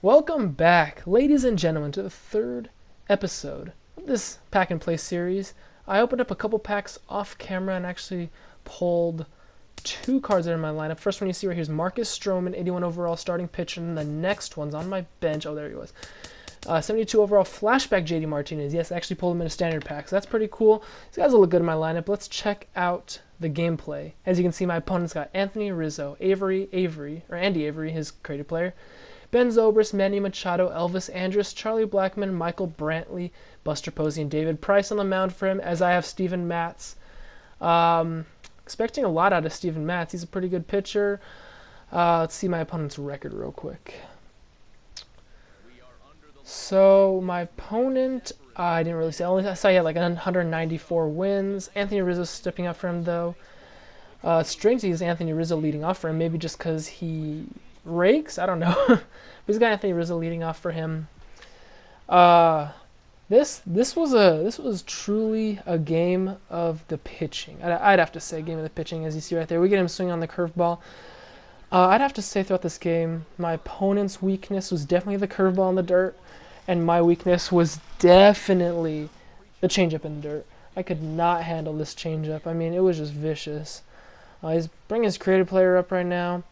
Welcome back, ladies and gentlemen, to the third episode of this Pack and Play series. I opened up a couple packs off camera and actually pulled two cards that are in my lineup. First one you see right here is Marcus Stroman, 81 overall starting pitcher, and the next one's on my bench. Oh, there he was. 72 overall flashback JD Martinez. Yes, I actually pulled him in a standard pack, so that's pretty cool. These guys will look good in my lineup. Let's check out the gameplay. As you can see, my opponent's got Anthony Rizzo, Andy Avery, his creative player, Ben Zobrist, Manny Machado, Elvis Andrus, Charlie Blackmon, Michael Brantley, Buster Posey, and David Price on the mound for him, as I have Steven Matz. Expecting a lot out of Steven Matz. He's a pretty good pitcher. Let's see my opponent's record real quick. So my opponent, I didn't really say. I saw he had like 194 wins. Anthony Rizzo stepping up for him though. Strange to use Anthony Rizzo leading off for him, maybe just because he rakes. I don't know. But he's got Anthony Rizzo leading off for him. This was truly a game of the pitching. I'd have to say game of the pitching, as you see right there. We get him swinging on the curveball. I'd have to say throughout this game, my opponent's weakness was definitely the curveball in the dirt, and my weakness was definitely the changeup in the dirt. I could not handle this changeup. I mean, it was just vicious. He's bringing his creative player up right now,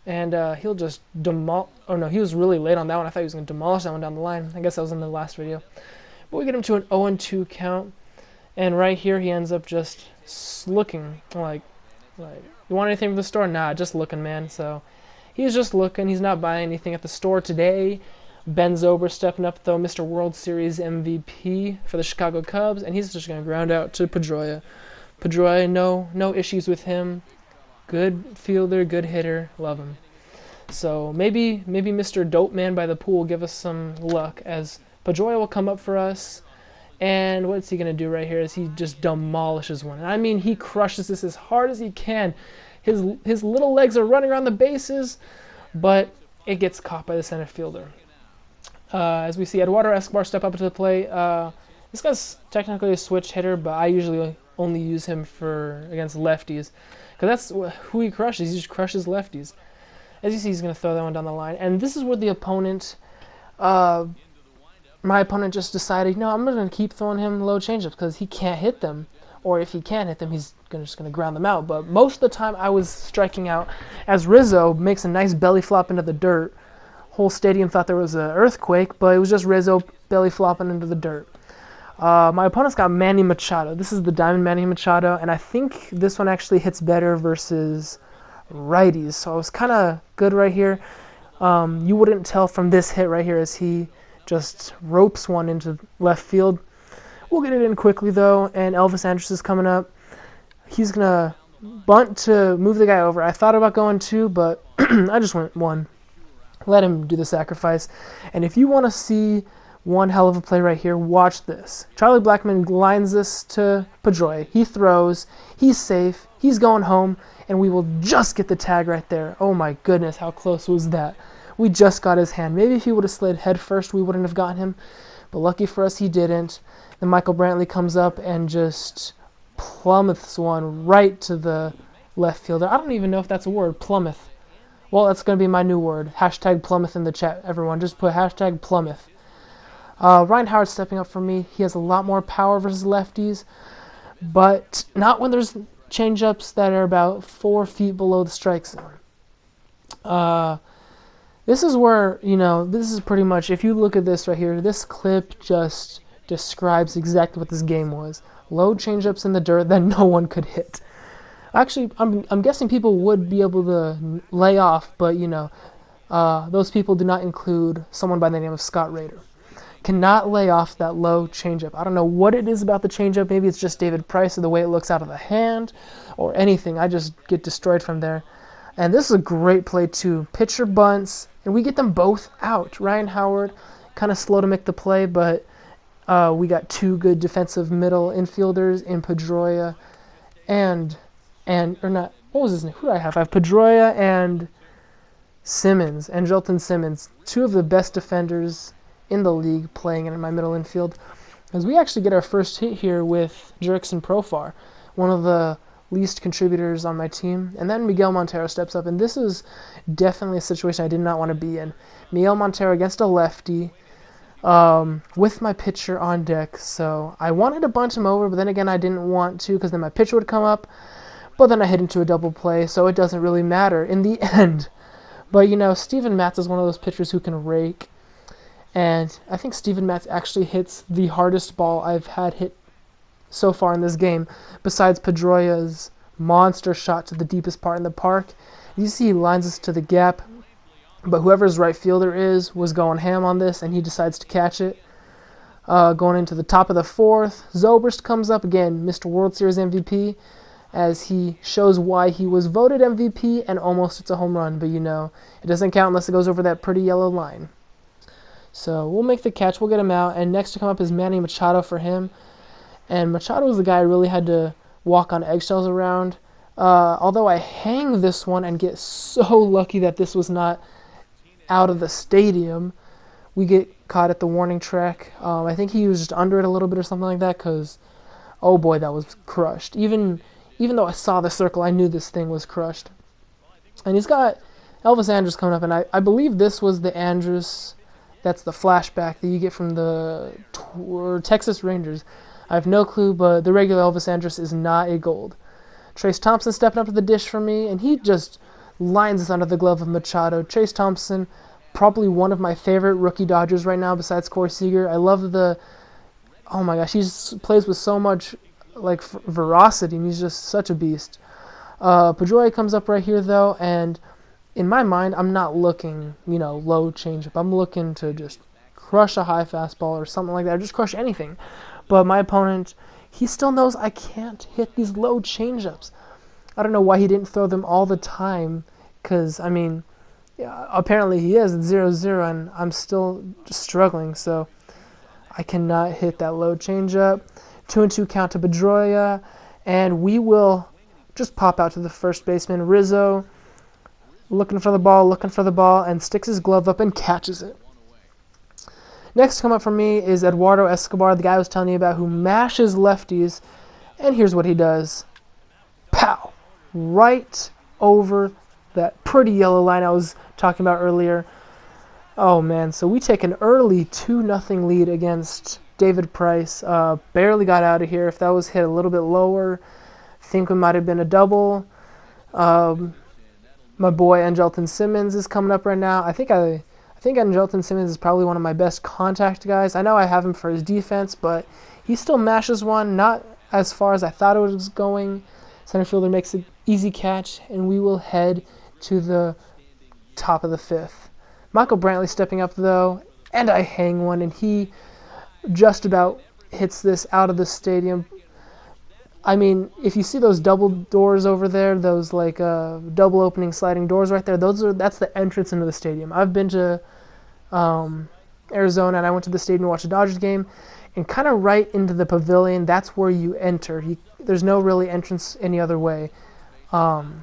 and he'll just demolish. Oh no, he was really late on that one. I thought he was going to demolish that one down the line. I guess that was in the last video. But we get him to an 0-2 count, and right here he ends up just looking like. You want anything from the store? Nah, just looking, man. So he's just looking. He's not buying anything at the store today. Ben Zobrist stepping up, though, Mr. World Series MVP for the Chicago Cubs, and he's just going to ground out to Pedroia. Pedroia, no issues with him. Good fielder, good hitter. Love him. So maybe Mr. Dope Man by the pool will give us some luck, as Pedroia will come up for us. And what's he going to do right here is he just demolishes one. And I mean, he crushes this as hard as he can. His little legs are running around the bases, but it gets caught by the center fielder. As we see Eduardo Escobar step up to the plate. This guy's technically a switch hitter, but I usually only use him against lefties, because that's who he crushes. He just crushes lefties. As you see, he's going to throw that one down the line. And this is where the opponent... my opponent just decided, no, I'm going to keep throwing him low changeups because he can't hit them. Or if he can hit them, he's just going to ground them out. But most of the time I was striking out as Rizzo makes a nice belly flop into the dirt. Whole stadium thought there was an earthquake, but it was just Rizzo belly flopping into the dirt. My opponent's got Manny Machado. This is the Diamond Manny Machado, and I think this one actually hits better versus righties. So I was kind of good right here. You wouldn't tell from this hit right here as he just ropes one into left field. We'll get it in quickly though, and Elvis Andrus is coming up. He's gonna bunt to move the guy over. I thought about going two, but I just went one. Let him do the sacrifice. And if you want to see one hell of a play right here, watch this. Charlie Blackmon lines this to Pedroia. He throws. He's safe. He's going home, and we will just get the tag right there. Oh my goodness, how close was that? We just got his hand. Maybe if he would have slid head first, we wouldn't have gotten him. But lucky for us, he didn't. Then Michael Brantley comes up and just plummets one right to the left fielder. I don't even know if that's a word, plummet. Well, that's going to be my new word. Hashtag plummet in the chat, everyone. Just put hashtag plummet. Ryan Howard stepping up for me. He has a lot more power versus lefties, but not when there's changeups that are about 4 feet below the strike zone. This is where, this is pretty much, if you look at this right here, this clip just describes exactly what this game was. Low changeups in the dirt that no one could hit. Actually, I'm guessing people would be able to lay off, but, those people do not include someone by the name of Scott Rader. Cannot lay off that low changeup. I don't know what it is about the changeup. Maybe it's just David Price or the way it looks out of the hand or anything. I just get destroyed from there. And this is a great play too. Pitcher bunts, and we get them both out. Ryan Howard, kind of slow to make the play, but we got two good defensive middle infielders in Pedroia what was his name? Who do I have? I have Pedroia and Simmons, and Jolton Simmons, two of the best defenders in the league playing in my middle infield. As we actually get our first hit here with Jurickson Profar, one of the least contributors on my team. And then Miguel Montero steps up, and this is definitely a situation I did not want to be in. Miguel Montero against a lefty, with my pitcher on deck. So I wanted to bunt him over, but then again I didn't want to because then my pitcher would come up. But then I hit into a double play, so it doesn't really matter in the end. But, you know, Steven Matz is one of those pitchers who can rake. And I think Steven Matz actually hits the hardest ball I've had hit so far in this game, besides Pedroia's monster shot to the deepest part in the park. You see he lines us to the gap, but whoever's right fielder was going ham on this, and he decides to catch it. Going into the top of the fourth, Zobrist comes up again, Mr. World Series MVP, as he shows why he was voted MVP and almost hits a home run, but you know, it doesn't count unless it goes over that pretty yellow line. So we'll make the catch, we'll get him out, and next to come up is Manny Machado for him. And Machado was the guy I really had to walk on eggshells around. Although I hang this one and get so lucky that this was not out of the stadium, we get caught at the warning track. I think he was just under it a little bit or something like that, because, oh boy, that was crushed. Even though I saw the circle, I knew this thing was crushed. And he's got Elvis Andrus coming up, and I believe this was the Andrus, that's the flashback that you get from the Texas Rangers. I have no clue, but the regular Elvis Andrus is not a gold. Trace Thompson stepping up to the dish for me, and he just lines us under the glove of Machado. Trace Thompson, probably one of my favorite rookie Dodgers right now besides Corey Seager. I love oh my gosh, he just plays with so much like veracity, and he's just such a beast. Pedroia comes up right here though, and in my mind, I'm not looking, you know, low changeup. I'm looking to just crush a high fastball or something like that, or just crush anything. But my opponent, he still knows I can't hit these low changeups. I don't know why he didn't throw them all the time, because, I mean, yeah, apparently he is at 0-0, and I'm still just struggling, so I cannot hit that low changeup. 2-2 count to Pedroia, and we will just pop out to the first baseman, Rizzo, looking for the ball, and sticks his glove up and catches it. Next to come up for me is Eduardo Escobar, the guy I was telling you about, who mashes lefties, and here's what he does. Pow! Right over that pretty yellow line I was talking about earlier. Oh man, so we take an early 2-0 lead against David Price. Barely got out of here. If that was hit a little bit lower, I think it might have been a double. My boy Angelton Simmons is coming up right now. I think Angelton Simmons is probably one of my best contact guys. I know I have him for his defense, but he still mashes one, not as far as I thought it was going. Center fielder makes an easy catch, and we will head to the top of the fifth. Michael Brantley stepping up, though, and I hang one, and he just about hits this out of the stadium. I mean, if you see those double doors over there, those like double opening sliding doors right there, that's the entrance into the stadium. I've been to Arizona, and I went to the stadium to watch a Dodgers game, and kind of right into the pavilion, that's where you enter. There's no really entrance any other way. You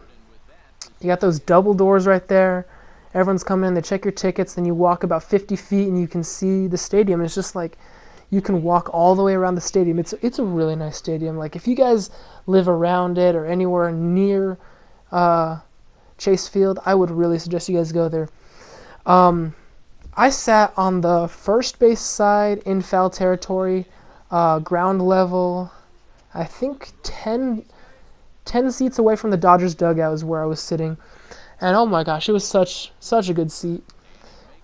got those double doors right there. Everyone's coming in, they check your tickets, then you walk about 50 feet and you can see the stadium. It's just like you can walk all the way around the stadium. It's a really nice stadium. Like if you guys live around it or anywhere near Chase Field, I would really suggest you guys go there. I sat on the first base side in foul territory, ground level. I think 10 seats away from the Dodgers dugout is where I was sitting. And oh my gosh, it was such a good seat.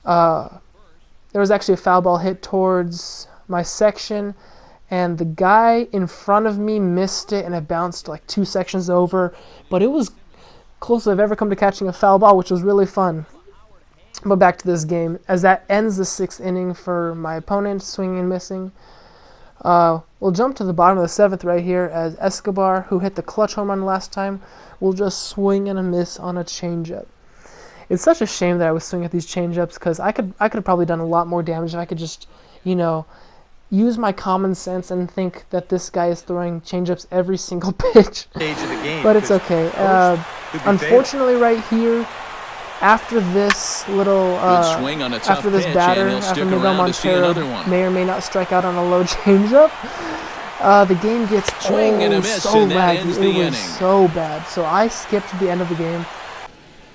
There was actually a foul ball hit towards my section, and the guy in front of me missed it, and it bounced like 2 sections over. But it was closest I've ever come to catching a foul ball, which was really fun. But back to this game, as that ends the 6th inning for my opponent, swinging and missing. We'll jump to the bottom of the 7th right here as Escobar, who hit the clutch home run last time, will just swing and a miss on a changeup. It's such a shame that I was swinging at these changeups, because I could have probably done a lot more damage if I could just, use my common sense and think that this guy is throwing changeups every single pitch. But it's okay. Unfortunately, right here, after this little, after this batter, after Miguel Montero may or may not strike out on a low changeup, The game gets so laggy. It was so bad. So I skipped the end of the game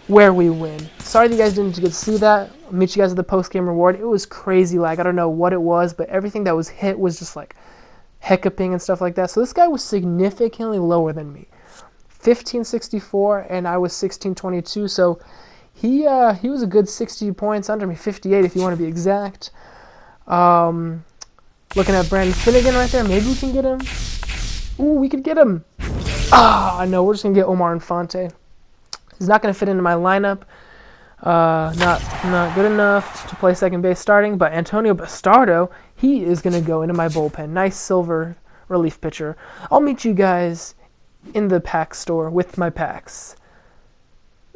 where we win. Sorry that you guys didn't get to see that. I'll meet you guys at the post-game reward. It was crazy lag. I don't know what it was, but everything that was hit was just like hiccuping and stuff like that. So this guy was significantly lower than me. 1564 and I was 1622. So he was a good 60 points under me, 58 if you want to be exact. Looking at Brandon Finnegan right there. Maybe we can get him. Ooh, we could get him. No, we're just going to get Omar Infante. He's not going to fit into my lineup. Not good enough to play second base starting, but Antonio Bastardo, he is going to go into my bullpen. Nice silver relief pitcher. I'll meet you guys in the pack store with my packs.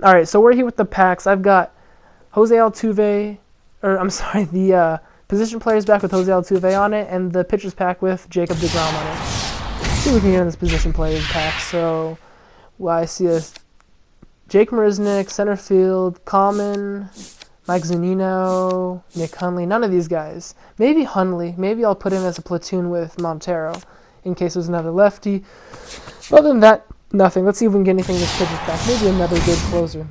All right, so we're here with the packs. I've got Jose Altuve, the position players back with Jose Altuve on it, and the pitchers pack with Jacob deGrom on it. Let's see what we can get in this position players pack. So, I see a Jake Marisnick, center field, Common, Mike Zunino, Nick Hundley. None of these guys. Maybe Hundley. Maybe I'll put him as a platoon with Montero in case there's another lefty. Other than that, nothing. Let's see if we can get anything in this pitcher's pack. Maybe another good closer.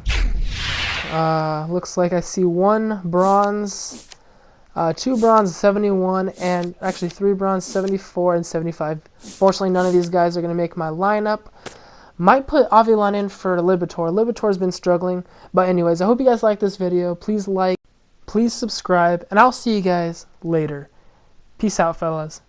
Looks like I see 1 bronze, 2 bronze, 71, and actually 3 bronze, 74, and 75. Fortunately, none of these guys are going to make my lineup. Might put Avilan in for Libator. Libator's been struggling. But anyways, I hope you guys like this video. Please like, please subscribe, and I'll see you guys later. Peace out, fellas.